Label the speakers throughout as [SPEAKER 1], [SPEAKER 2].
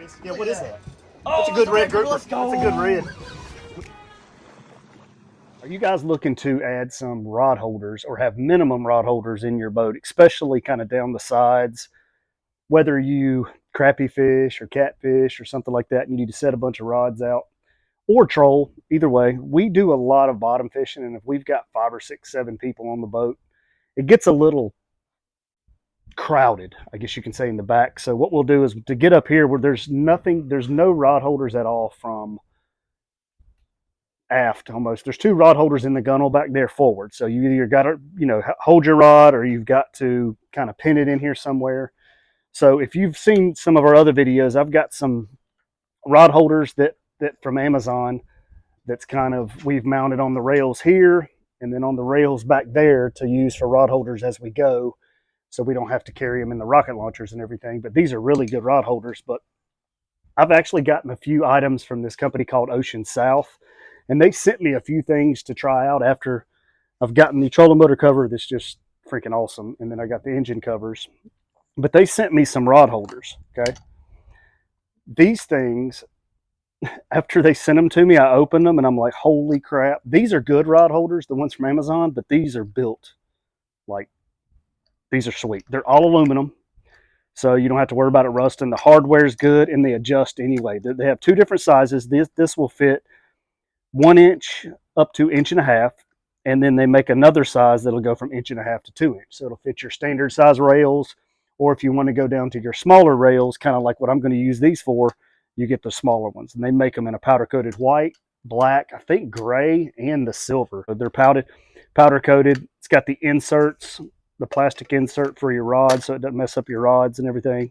[SPEAKER 1] nice. Yeah, what is that? That's a good red grouper. Let's go. That's a good red. Are you guys looking to add some rod holders or have minimum rod holders in your boat, especially kind of down the sides? Whether you crappie fish or catfish or something like that, and you need to set a bunch of rods out, or troll, either way. We do a lot of bottom fishing, and if we've got 5 or 6, 7 people on the boat, it gets a little crowded, I guess you can say, in the back. So what we'll do is to get up here where there's no rod holders at all from aft almost. There's 2 rod holders in the gunnel back there forward. So you either got to, hold your rod, or you've got to kind of pin it in here somewhere. So if you've seen some of our other videos, I've got some rod holders that from Amazon that's kind of, we've mounted on the rails here and then on the rails back there to use for rod holders as we go, so we don't have to carry them in the rocket launchers and everything. But these are really good rod holders. But I've actually gotten a few items from this company called Oceansouth, and they sent me a few things to try out after I've gotten the trolling motor cover that's just freaking awesome, and then I got the engine covers. But they sent me some rod holders, okay? These things, after they sent them to me, I opened them and I'm like, holy crap. These are good rod holders, the ones from Amazon, but these are built like, these are sweet. They're all aluminum, so you don't have to worry about it rusting. The hardware is good, and they adjust anyway. They have 2 different sizes. This will fit 1 inch up to 1.5 inches, and then they make another size that'll go from 1.5 inches to 2 inch. So it'll fit your standard size rails, or if you want to go down to your smaller rails, kind of like what I'm going to use these for, you get the smaller ones. And they make them in a powder coated white, black, I think gray, and the silver. They're powder coated. It's got the inserts, the plastic insert for your rod, so it doesn't mess up your rods and everything.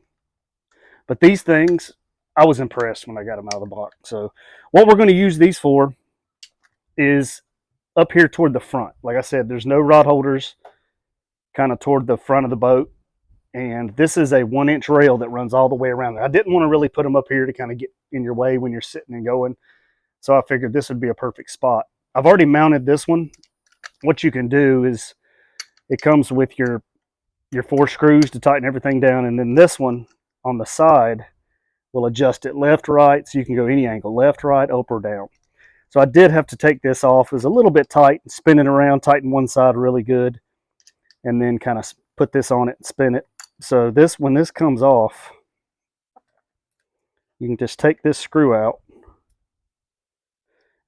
[SPEAKER 1] But these things, I was impressed when I got them out of the box. So what we're going to use these for is up here toward the front. Like I said, there's no rod holders kind of toward the front of the boat. And this is a 1 inch rail that runs all the way around. I didn't want to really put them up here to kind of get in your way when you're sitting and going. So I figured this would be a perfect spot. I've already mounted this one. What you can do is it comes with your 4 screws to tighten everything down. And then this one on the side will adjust it left, right. So you can go any angle, left, right, up or down. So I did have to take this off. It was a little bit tight, spin it around, tighten one side really good, and then kind of put this on it and spin it. So this, when this comes off, you can just take this screw out.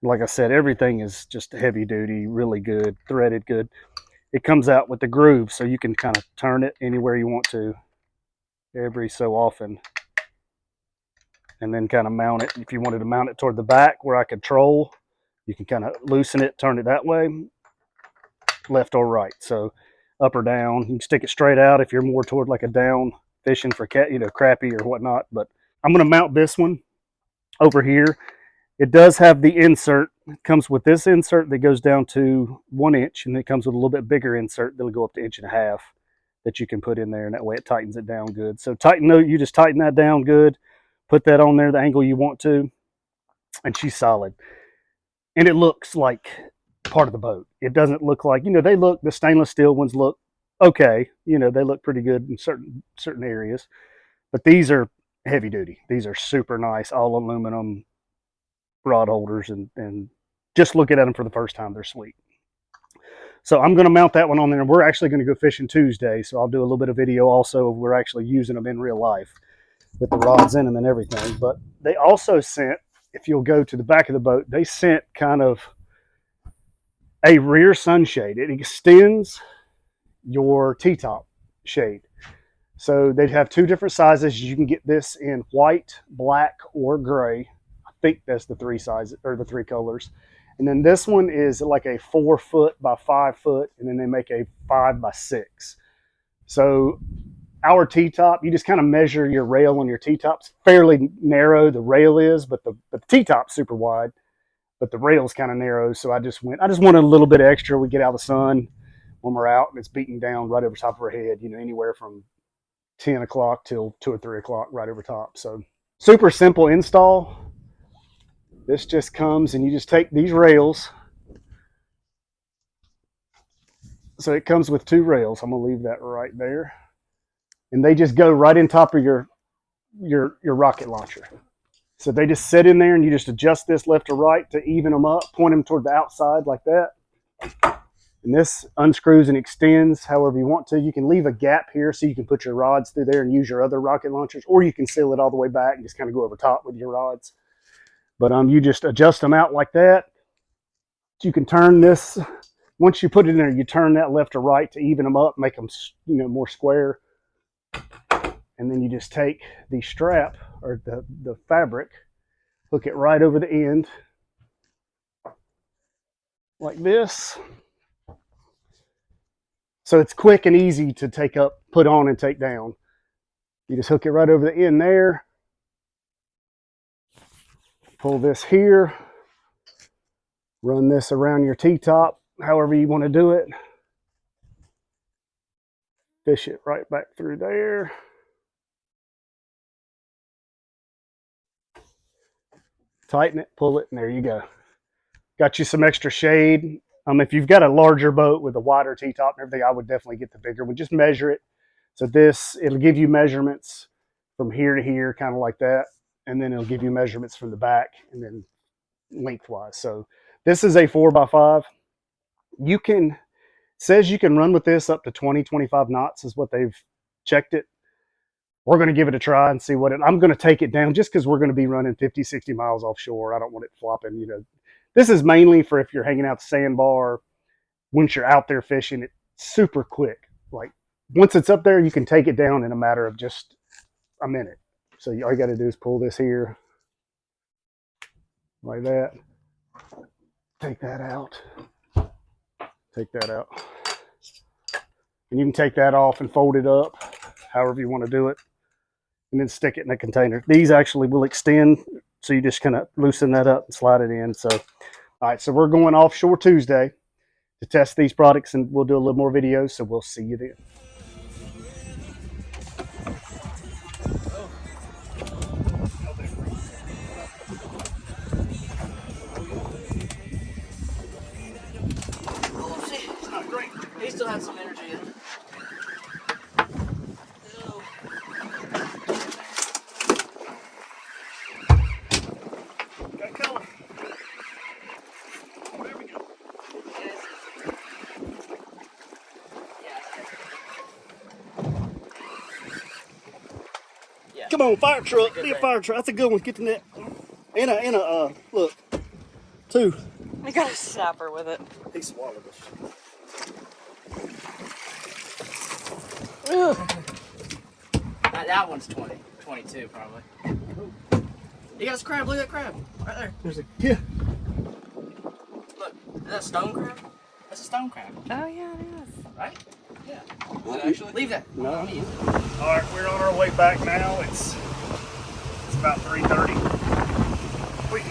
[SPEAKER 1] Like I said, everything is just heavy duty, really good, threaded good. It comes out with the groove, so you can kind of turn it anywhere you want to every so often. And then kind of mount it. If you wanted to mount it toward the back where I could troll, you can kind of loosen it, turn it that way, left or right. So up or down. You can stick it straight out if you're more toward like a down fishing for crappie or whatnot. But I'm going to mount this one over here. It does have the insert. It comes with this insert that goes down to 1 inch, and it comes with a little bit bigger insert that'll go up to 1.5 inches that you can put in there, and that way it tightens it down good. So you just tighten that down good, put that on there the angle you want to, and she's solid. And it looks like part of the boat. It doesn't look like, the stainless steel ones look okay. They look pretty good in certain areas. But these are heavy duty. These are super nice, all aluminum rod holders, and just looking at them for the first time, they're sweet. So I'm going to mount that one on there, and we're actually going to go fishing Tuesday. So I'll do a little bit of video also of we're actually using them in real life with the rods in them and everything. But they also sent, if you'll go to the back of the boat, they sent kind of a rear sunshade. It extends your T-top shade. So they'd have 2 different sizes. You can get this in white, black, or gray. I think that's the 3 sizes, or the 3 colors. And then this one is like a 4 foot by 5 foot, and then they make a 5 by 6. So our T-top, you just kind of measure your rail on your T-tops. Fairly narrow, the rail is, but the T-top's super wide, but the rail's kind of narrow. So I just wanted a little bit extra. We get out of the sun when we're out, and it's beating down right over top of our head, anywhere from 10 o'clock till 2 or 3 o'clock right over top. So super simple install. This just comes, and you just take these rails. So it comes with 2 rails. I'm going to leave that right there. And they just go right in top of your your rocket launcher. So they just sit in there and you just adjust this left to right to even them up, point them toward the outside like that. And this unscrews and extends however you want to. You can leave a gap here so you can put your rods through there and use your other rocket launchers, or you can seal it all the way back and just kind of go over top with your rods. But you just adjust them out like that. You can turn this, once you put it in there, you turn that left to right to even them up, make them, you know, more square. And then you just take the strap or the fabric, hook it right over the end like this. So it's quick and easy to take up, put on and take down. You just hook it right over the end there. Pull this here. Run this around your T-top, however you want to do it. Fish it right back through there. Tighten it, pull it, and there you go. Got you some extra shade. If you've got a larger boat with a wider T-top and everything, I would definitely get the bigger one. Just measure it. So this, it'll give you measurements from here to here, kind of like that. And then it'll give you measurements from the back and then lengthwise. So this is a 4x5. You can, says you can run with this up to 20, 25 knots is what they've checked it. We're going to give it a try and see what it, I'm going to take it down just because we're going to be running 50, 60 miles offshore. I don't want it flopping, you know. This is mainly for if you're hanging out the sandbar, once you're out there fishing, it's super quick. Like once it's up there, you can take it down in a matter of just a minute. So all you got to do is pull this here like that. Take that out. Take that out. And you can take that off and fold it up however you want to do it. And then stick it in a container. These actually will extend. So you just kind of loosen that up and slide it in. So, all right, so we're going offshore Tuesday to test these products and we'll do a little more videos. So we'll see you then.
[SPEAKER 2] It's not great. He still has some energy in him.
[SPEAKER 1] Got color. There we go.
[SPEAKER 2] Yeah.
[SPEAKER 1] Come on, fire truck. Be a fire truck. That's a good one. Get the net. And a look. 2.
[SPEAKER 3] I got a snapper with it.
[SPEAKER 1] He swallowed us.
[SPEAKER 2] That one's 20, 22 probably. You got a crab, look at that crab. Right there.
[SPEAKER 1] There's a, yeah.
[SPEAKER 2] Look, is that a stone crab? That's a stone crab.
[SPEAKER 3] Oh yeah, it is.
[SPEAKER 2] Right? Yeah. Is it actually? Leave that.
[SPEAKER 1] No.
[SPEAKER 2] On you.
[SPEAKER 1] All right, we're on our way back now. It's about 3:30. We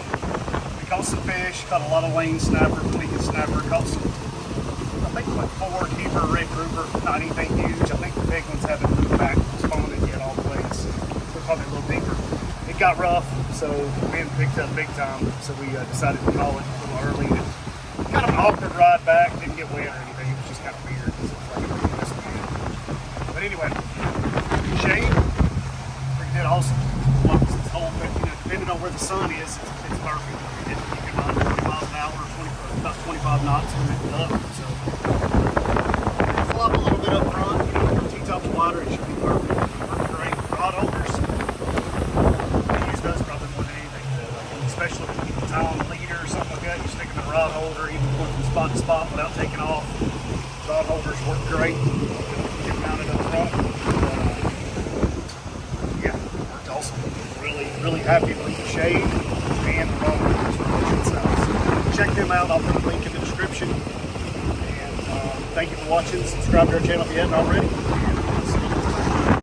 [SPEAKER 1] caught some fish, caught a lot of lane snapper, Dominican snapper, caught some, I think like 4 keeper red grouper, not anything huge. I think the big ones haven't moved back spawning yet all the way. They're probably a little deeper. It got rough, so we hadn't picked up big time, so we decided to call it a little early. Kind of an awkward ride back, didn't get wet or anything, it was just kind of weird. But anyway, shade, we did awesome. It's whole, but you know, depending on where the sun is, it's perfect. You can run 20 miles an hour, about 25 knots when it's up. So flop a little bit up front, you know, T-top's wider, it should be perfect. Works great. Rod holders, I use those probably more than anything, especially if you can tie on the leader or something like that. You stick them in a rod holder, even put them spot to spot without taking off. Rod holders work great. Get mounted up front. Yeah, worked awesome. Really happy with the shade and the rod holders from Oceansouth. So check them out. I'll put a link in the description. And thank you for watching. Subscribe to our channel if you haven't already.